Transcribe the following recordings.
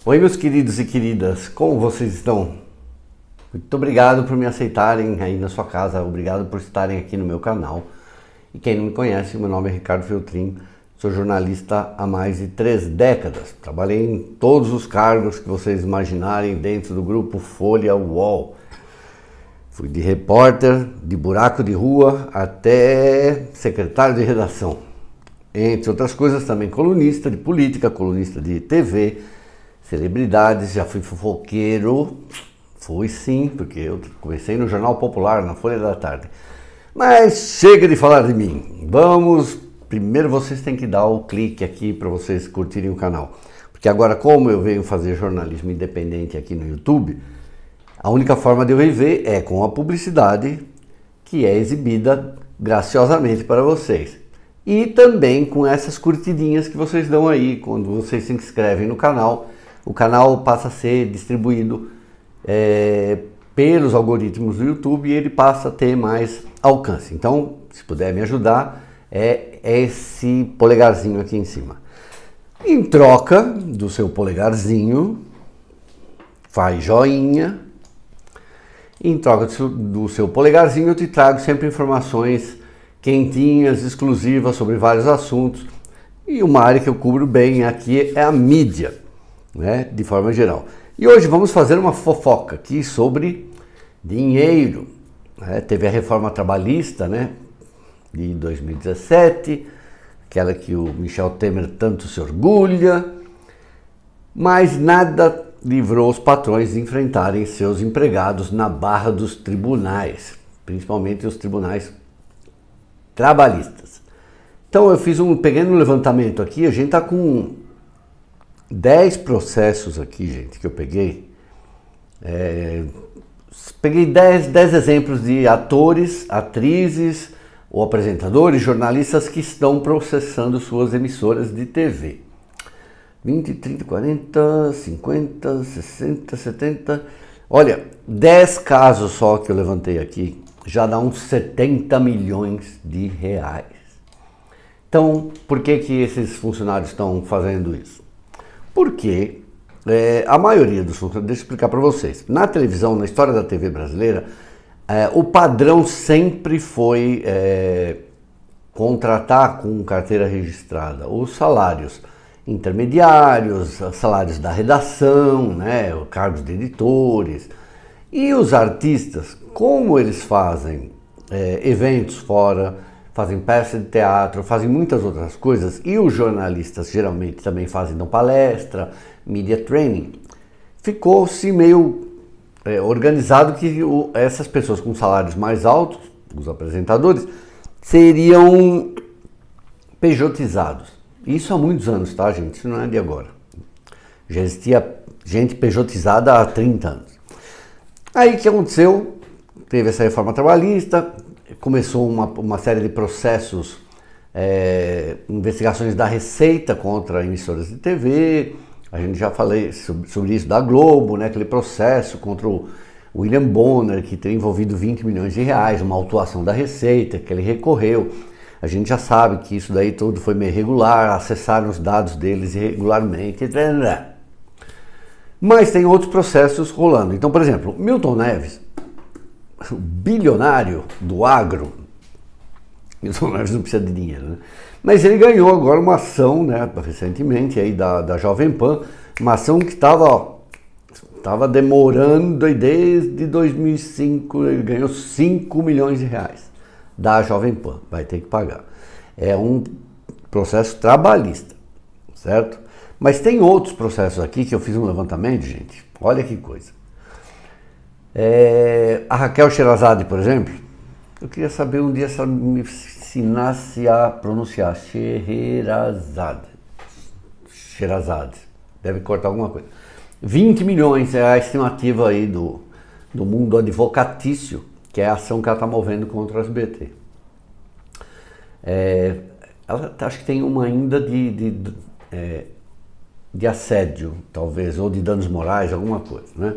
Oi, meus queridos e queridas, como vocês estão? Muito obrigado por me aceitarem aí na sua casa, obrigado por estarem aqui no meu canal. E quem não me conhece, meu nome é Ricardo Feltrin, sou jornalista há mais de 3 décadas. Trabalhei em todos os cargos que vocês imaginarem dentro do grupo Folha UOL. Fui de repórter, de buraco de rua, até secretário de redação. Entre outras coisas, também colunista de política, colunista de TV, celebridades, já fui fofoqueiro, fui sim, porque eu comecei no Jornal Popular, na Folha da Tarde. Mas chega de falar de mim, primeiro vocês têm que dar o clique aqui para vocês curtirem o canal. Porque agora, como eu venho fazer jornalismo independente aqui no YouTube, a única forma de eu viver é com a publicidade que é exibida graciosamente para vocês. E também com essas curtidinhas que vocês dão aí, quando vocês se inscrevem no canal, o canal passa a ser distribuído pelos algoritmos do YouTube e ele passa a ter mais alcance. Então, se puder me ajudar, é esse polegarzinho aqui em cima. Em troca do seu polegarzinho, faz joinha. Em troca do seu polegarzinho, eu te trago sempre informações quentinhas, exclusivas sobre vários assuntos. E uma área que eu cubro bem aqui é a mídia, né, de forma geral. E hoje vamos fazer uma fofoca aqui sobre dinheiro. Teve a reforma trabalhista, né, de 2017, aquela que o Michel Temer tanto se orgulha, mas nada livrou os patrões de enfrentarem seus empregados na barra dos tribunais, principalmente os tribunais trabalhistas. Então eu fiz um pequeno levantamento aqui, a gente está com 10 processos aqui, gente, que eu peguei. Peguei 10 exemplos de atores, atrizes ou apresentadores, jornalistas que estão processando suas emissoras de TV. 20, 30, 40, 50, 60, 70... Olha, 10 casos só que eu levantei aqui já dá uns 70 milhões de reais. Então, por que esses funcionários estão fazendo isso? Porque a maioria dos funcionários, deixa eu explicar para vocês, na televisão, na história da TV brasileira, o padrão sempre foi contratar com carteira registrada os salários intermediários, salários da redação, né, cargos de editores. E os artistas, como eles fazem eventos fora, fazem peça de teatro, fazem muitas outras coisas, e os jornalistas geralmente também dão palestra, media training, ficou-se meio organizado que essas pessoas com salários mais altos, os apresentadores, seriam pejotizados. Isso há muitos anos, tá, gente? Isso não é de agora. Já existia gente pejotizada há 30 anos. Aí o que aconteceu? Teve essa reforma trabalhista, começou uma série de processos, investigações da Receita contra emissoras de TV. A gente já falei sobre isso da Globo, né? Aquele processo contra o William Bonner, que teria envolvido 20 milhões de reais, uma autuação da Receita, que ele recorreu. A gente já sabe que isso daí tudo foi meio irregular, acessaram os dados deles irregularmente, etc. Mas tem outros processos rolando. Então, por exemplo, Milton Neves, o bilionário do agro, Milton Neves não precisa de dinheiro, né? Mas ele ganhou agora uma ação, né, recentemente aí da Jovem Pan, uma ação que estava demorando aí desde 2005, ele ganhou 5 milhões de reais da Jovem Pan, vai ter que pagar. É um processo trabalhista, certo? Mas tem outros processos aqui que eu fiz um levantamento, gente, olha que coisa. A Raquel Sherazade, por exemplo, eu queria saber um dia se ela me ensinasse a pronunciar Sherazade, deve cortar alguma coisa. 20 milhões é a estimativa aí do mundo advocatício, que é a ação que ela está movendo contra o SBT. Ela acho que tem uma ainda de assédio, talvez, ou de danos morais, alguma coisa, né?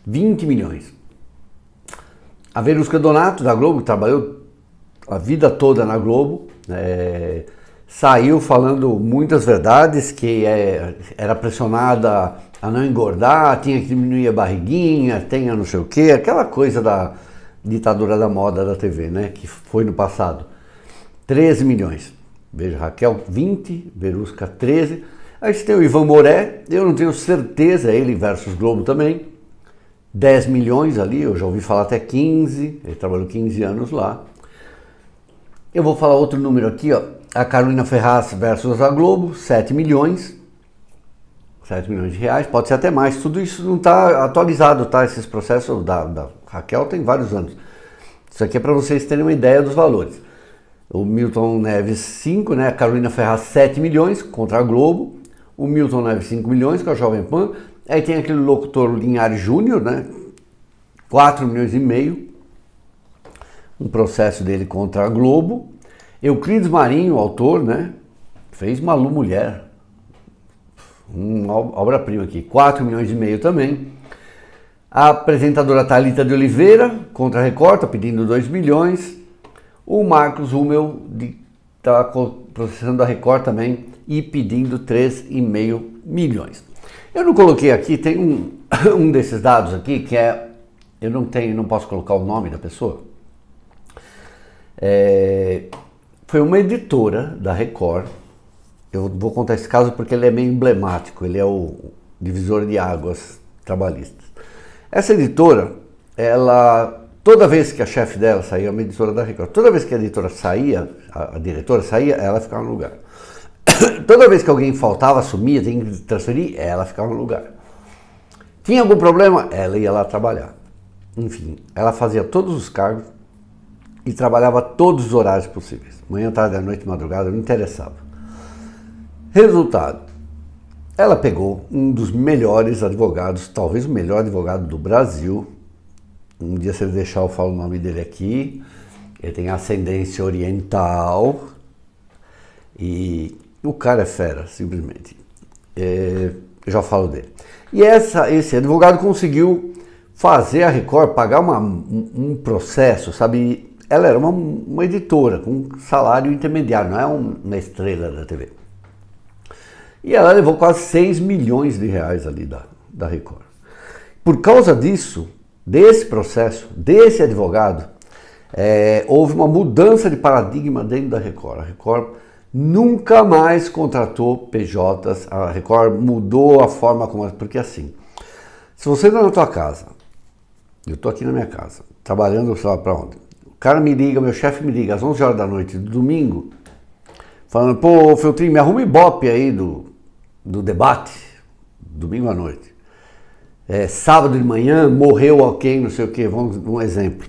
20 milhões. A Verusca Donato, da Globo, trabalhou a vida toda na Globo, saiu falando muitas verdades, que era pressionada a não engordar, tinha que diminuir a barriguinha, tinha não sei o que, aquela coisa da ditadura da moda da TV, né? Que foi no passado. 13 milhões. Veja, Raquel 20, Verusca 13. Aí você tem o Ivan Moré, eu não tenho certeza, ele versus Globo também. 10 milhões ali, eu já ouvi falar até 15, ele trabalhou 15 anos lá. Eu vou falar outro número aqui, ó. A Carolina Ferraz versus a Globo, 7 milhões. 7 milhões de reais, pode ser até mais. Tudo isso não está atualizado, tá? Esses processos da Raquel tem vários anos. Isso aqui é para vocês terem uma ideia dos valores. O Milton Neves 5, né? A Carolina Ferraz 7 milhões contra a Globo. O Milton Neves 5 milhões com a Jovem Pan. Aí tem aquele locutor Linhares Júnior, né? 4 milhões e meio. Um processo dele contra a Globo. Euclides Marinho, o autor, né? Fez Malu Mulher. Uma obra-prima aqui. 4 milhões e meio também. A apresentadora Thalita de Oliveira contra a Record, tá pedindo 2 milhões. O Marcos Hummel está processando a Record também e pedindo 3,5 milhões. Eu não coloquei aqui, tem um desses dados aqui que é, eu não posso colocar o nome da pessoa. Foi uma editora da Record. Eu vou contar esse caso porque ele é meio emblemático, ele é o divisor de águas trabalhistas. Essa editora, toda vez que a chefe dela saía, uma editora da Record, toda vez que a editora saía, a diretora saía, ela ficava no lugar. Toda vez que alguém faltava, sumia, tinha que transferir, ela ficava no lugar. Tinha algum problema? Ela ia lá trabalhar. Enfim, ela fazia todos os cargos e trabalhava todos os horários possíveis. Manhã, tarde, noite, madrugada, não interessava. Resultado, ela pegou um dos melhores advogados, talvez o melhor advogado do Brasil. Um dia, se ele deixar, eu falo o nome dele aqui. Ele tem ascendência oriental e o cara é fera, simplesmente. Eu já falo dele. E esse advogado conseguiu fazer a Record pagar um processo, sabe? Ela era uma editora com salário intermediário, não é uma estrela da TV. E ela levou quase 6 milhões de reais ali da Record. Por causa disso, desse processo, desse advogado, houve uma mudança de paradigma dentro da Record. A Record nunca mais contratou PJs, a Record mudou a forma como... Porque assim, se você está na tua casa, eu estou aqui na minha casa, trabalhando, sei lá para onde, o cara me liga, meu chefe me liga às 11 horas da noite do domingo, falando, pô, Feltrinho, me arruma Ibope aí do debate, domingo à noite. Sábado de manhã, morreu alguém, não sei o que, um exemplo.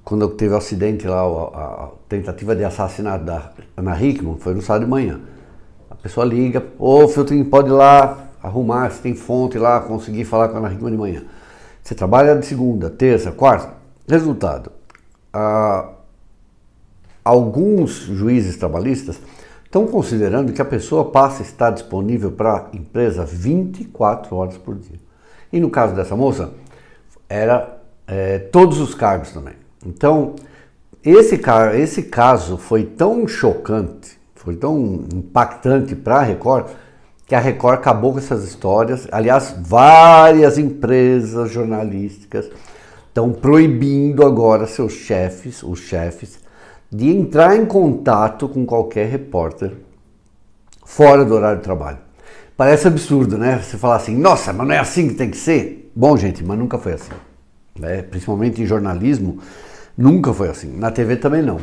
Quando teve o acidente lá, a tentativa de assassinato da Ana Hickman, foi no sábado de manhã. A pessoa liga, ô Feltrinho, pode ir lá arrumar, se tem fonte lá, conseguir falar com a Ana Hickman de manhã. Você trabalha de segunda, terça, quarta. Resultado, alguns juízes trabalhistas estão considerando que a pessoa passa a estar disponível para a empresa 24 horas por dia. E no caso dessa moça, era todos os cargos também. Então, esse caso foi tão chocante, foi tão impactante para a Record, que a Record acabou com essas histórias. Aliás, várias empresas jornalísticas estão proibindo agora os chefes, de entrar em contato com qualquer repórter fora do horário de trabalho. Parece absurdo, né? Você falar assim, nossa, mas não é assim que tem que ser? Bom, gente, mas nunca foi assim. Principalmente em jornalismo, nunca foi assim. Na TV também não.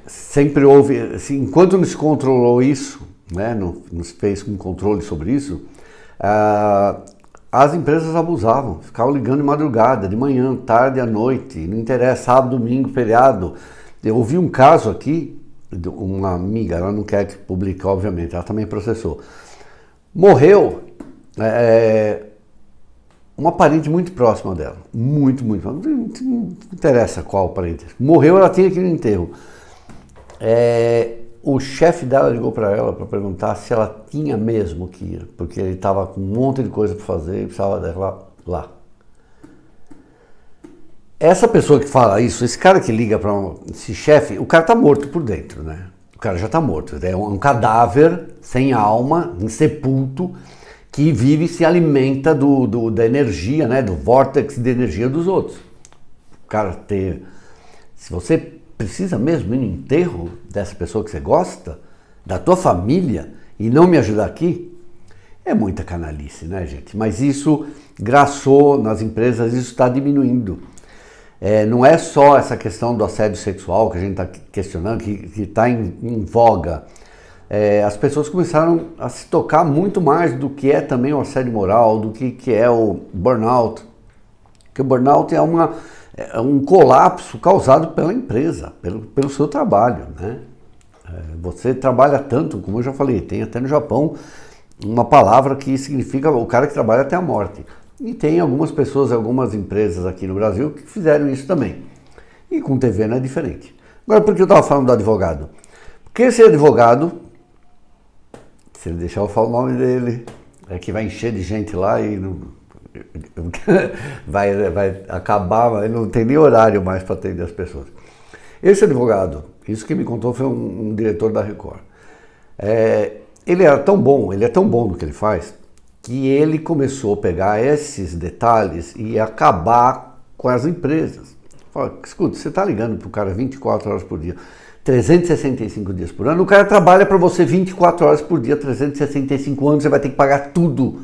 Sempre houve, assim, enquanto não se controlou isso, né, não se fez um controle sobre isso, as empresas abusavam, ficavam ligando de madrugada, de manhã, tarde, à noite, não interessa, sábado, domingo, feriado. Eu ouvi um caso aqui, de uma amiga, ela não quer publicar, obviamente, ela também processou. Morreu uma parente muito próxima dela, muito, não interessa qual parente. Morreu, ela tinha que ir no enterro. O chefe dela ligou para ela para perguntar se ela tinha mesmo que ir, porque ele estava com um monte de coisa para fazer e precisava dela lá. essa pessoa que fala isso, esse cara que liga para esse chefe, o cara tá morto por dentro, né? O cara já tá morto, é um cadáver sem alma, insepulto, que vive e se alimenta da energia, né? Do vórtice de energia dos outros. O cara ter... Se você precisa mesmo ir no enterro dessa pessoa que você gosta, da tua família, e não me ajudar aqui, é muita canalice, né, gente? Mas isso graçou nas empresas, isso está diminuindo. Não é só essa questão do assédio sexual que a gente está questionando, que está em voga. As pessoas começaram a se tocar muito mais do que é também o assédio moral, do que é o burnout. Porque o burnout é um colapso causado pela empresa, pelo seu trabalho, né? Você trabalha tanto, como eu já falei, tem até no Japão uma palavra que significa o cara que trabalha até a morte. E tem algumas pessoas, algumas empresas aqui no Brasil que fizeram isso também. E com TV não é diferente. Agora, por que eu estava falando do advogado? Porque esse advogado, se ele deixar eu falar o nome dele, é que vai encher de gente lá e não, vai acabar, mas não tem nem horário mais para atender as pessoas. Esse advogado, isso que me contou foi um diretor da Record. Ele é tão bom no que ele faz, que ele começou a pegar esses detalhes e acabar com as empresas. Fala, escuta, você está ligando para o cara 24 horas por dia, 365 dias por ano, o cara trabalha para você 24 horas por dia, 365 anos, você vai ter que pagar tudo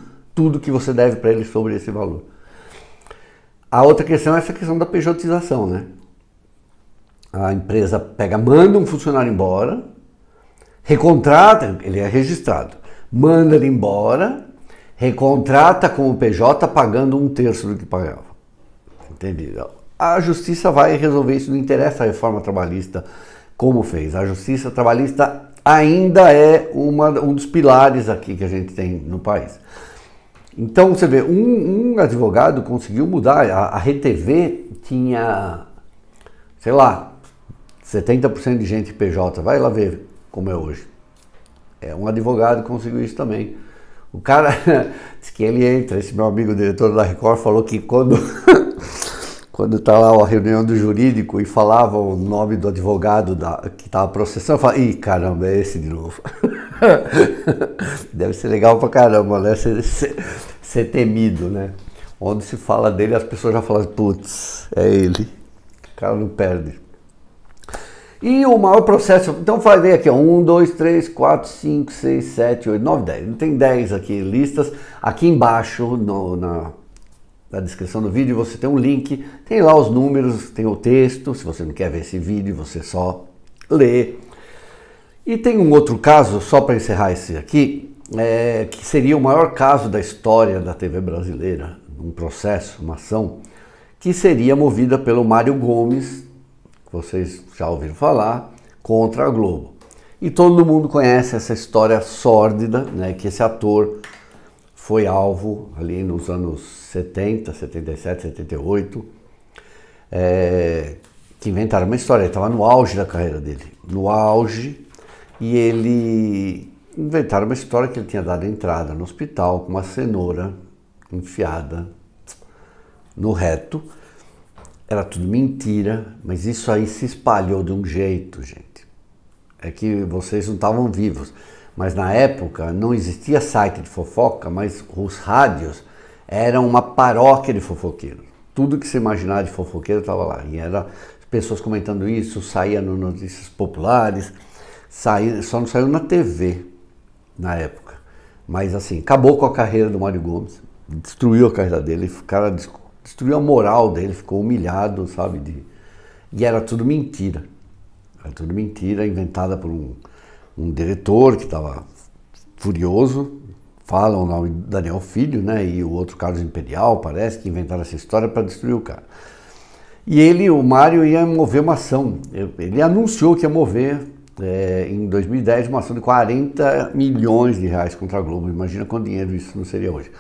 que você deve para ele sobre esse valor. A outra questão é essa questão da pejotização, né? A empresa manda um funcionário embora, recontrata, ele é registrado, manda ele embora, recontrata com o PJ pagando 1/3 do que pagava. Entendeu? A justiça vai resolver isso, não interessa a reforma trabalhista como fez. A justiça trabalhista ainda é um dos pilares aqui que a gente tem no país. Então você vê, um advogado conseguiu mudar, a RTV tinha, sei lá, 70% de gente PJ, vai lá ver como é hoje. Um advogado conseguiu isso também. O cara, diz que ele entra, esse meu amigo diretor da Record falou que quando tá lá a reunião do jurídico e falava o nome do advogado que estava processando, fala, ih, caramba, é esse de novo. Deve ser legal pra caramba, né? Ser temido, né? Onde se fala dele, as pessoas já falam, putz, é ele. O cara não perde. E o maior processo, então falei aqui, 1, 2, 3, 4, 5, 6, 7, 8, 9, 10. Tem 10 aqui listas. Aqui embaixo, na descrição do vídeo, você tem um link, tem lá os números, tem o texto. Se você não quer ver esse vídeo, você só lê. E tem um outro caso, só para encerrar esse aqui, que seria o maior caso da história da TV brasileira, um processo, uma ação, que seria movida pelo Mário Gomes, que vocês já ouviram falar, contra a Globo. E todo mundo conhece essa história sórdida, né, que esse ator foi alvo ali nos anos 70, 77, 78, que inventaram uma história. Ele estava no auge da carreira dele, no auge, e ele inventaram uma história que ele tinha dado entrada no hospital com uma cenoura enfiada no reto. Era tudo mentira, mas isso aí se espalhou de um jeito, gente. É que vocês não estavam vivos. Mas na época não existia site de fofoca, mas os rádios eram uma paróquia de fofoqueiros. Tudo que você imaginar de fofoqueiro estava lá. E era pessoas comentando isso, saía nas notícias populares, só não saiu na TV na época. Mas assim, acabou com a carreira do Mário Gomes, destruiu a carreira dele, o cara destruiu a moral dele, ficou humilhado, sabe? E era tudo mentira. Era tudo mentira, inventada por um diretor que estava furioso. Falam o nome do Daniel Filho, né? E o outro Carlos Imperial, parece, que inventaram essa história para destruir o cara. E o Mário ia mover uma ação. Ele anunciou que ia mover, em 2010, uma ação de 40 milhões de reais contra a Globo. Imagina quanto dinheiro isso não seria hoje.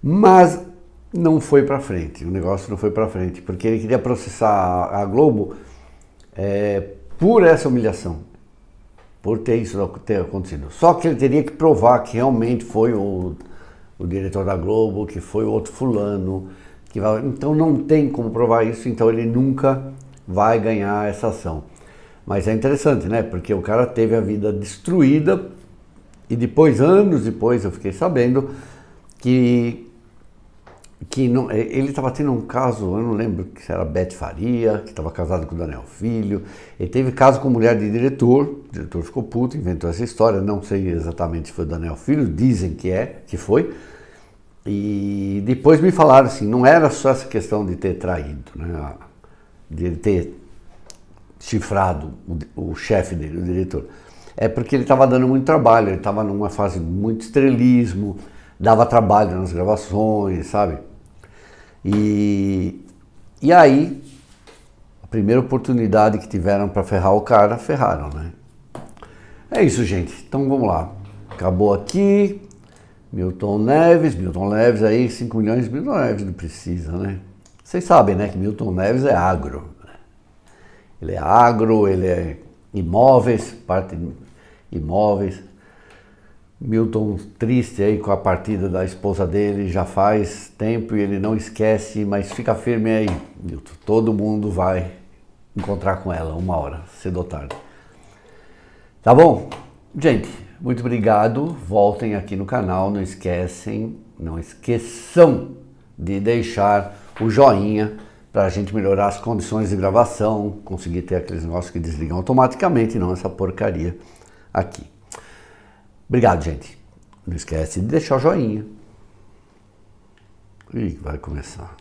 Mas não foi para frente, o negócio não foi para frente, porque ele queria processar a Globo por essa humilhação, por ter acontecido. Só que ele teria que provar que realmente foi o diretor da Globo, que foi o outro fulano, Então não tem como provar isso, então ele nunca vai ganhar essa ação. Mas é interessante, né? Porque o cara teve a vida destruída e depois, anos depois, eu fiquei sabendo que não, ele estava tendo um caso, eu não lembro se era Beth Faria, que estava casado com o Daniel Filho. Ele teve caso com mulher de diretor, o diretor ficou puto, inventou essa história, não sei exatamente se foi o Daniel Filho, dizem que foi. E depois me falaram assim, não era só essa questão de ter traído, né? De ele ter chifrado o chefe dele, o diretor. É porque ele estava dando muito trabalho, ele estava numa fase de muito estrelismo, dava trabalho nas gravações, sabe? E aí, a primeira oportunidade que tiveram para ferrar o cara, ferraram, né? É isso, gente. Então vamos lá. Acabou aqui. Milton Neves aí, 5 milhões, Milton Neves não precisa, né? Vocês sabem, né, que Milton Neves é agro. Ele é agro, ele é imóveis, parte de imóveis. Milton triste aí com a partida da esposa dele já faz tempo e ele não esquece, mas fica firme aí, Milton. Todo mundo vai encontrar com ela uma hora, cedo ou tarde. Tá bom? Gente, muito obrigado. Voltem aqui no canal, não esqueçam de deixar o joinha para a gente melhorar as condições de gravação, conseguir ter aqueles negócios que desligam automaticamente, não essa porcaria aqui. Obrigado, gente. Não esquece de deixar o joinha. Ih, vai começar.